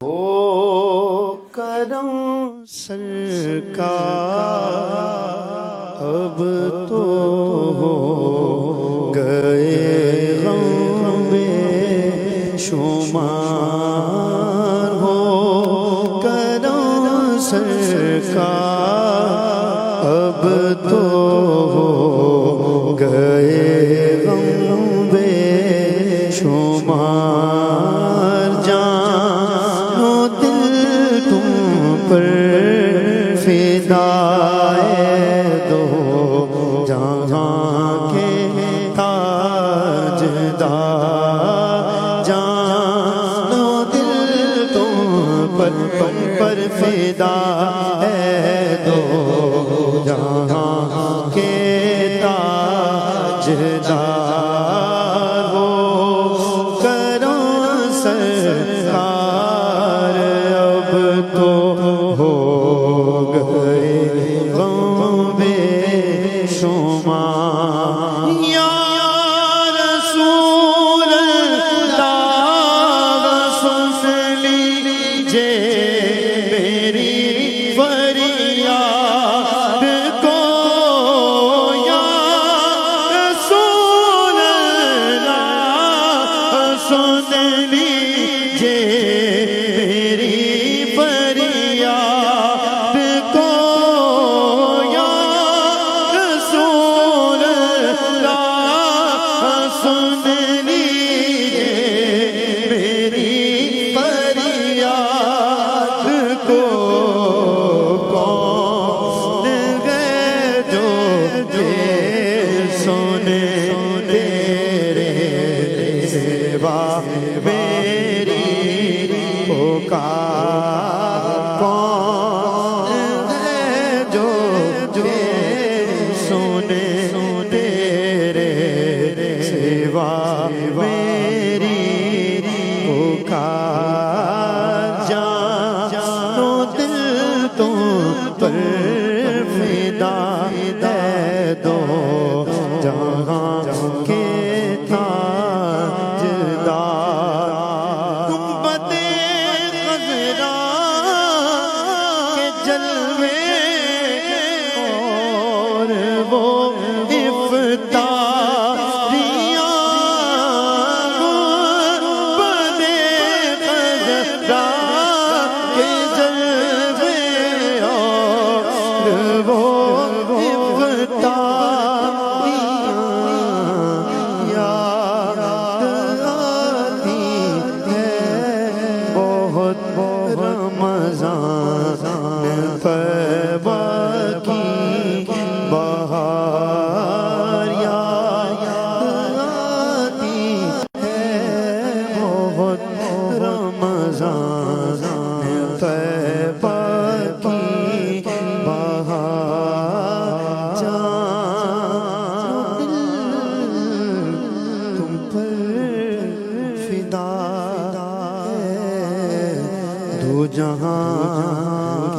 ہو کرم سرکار اب تو ہو گئے غم بے شمار ہو کرم سرکار اب تو ہو گئے غم بے شمار جان و دل تم پر فدائے دو جہاں کے تاجدار جان و دل تم پر فدائے دو جہاں کے تاجدار ہو کرو سرکار اب تو ہو گئے غم بے شمار یا رسول اللہ سن لیجئے میری فریاد کو یا رسول اللہ سن لیجئے میری فریاد کو یا رسول اللہ سن لیجئے میری فریاد کو کون ہے جو سنے تیرے سوا میری پکار کون ہے جو سنے تیرے سوا میری پکار جان و دل تم پر فدا دے دو جہاں کے تاجدار گنبد خضرا کے جلوے اور وہ افطاریاں گنبد خضرا کے جلوے اور وہ افطاریاں یاد آتی ہے بہت رمضان طیبہ کی بہار یاد آتی ہے بہت رمضان طیبہ کی بہار جان دل تم پر فدا ہے دو جہاں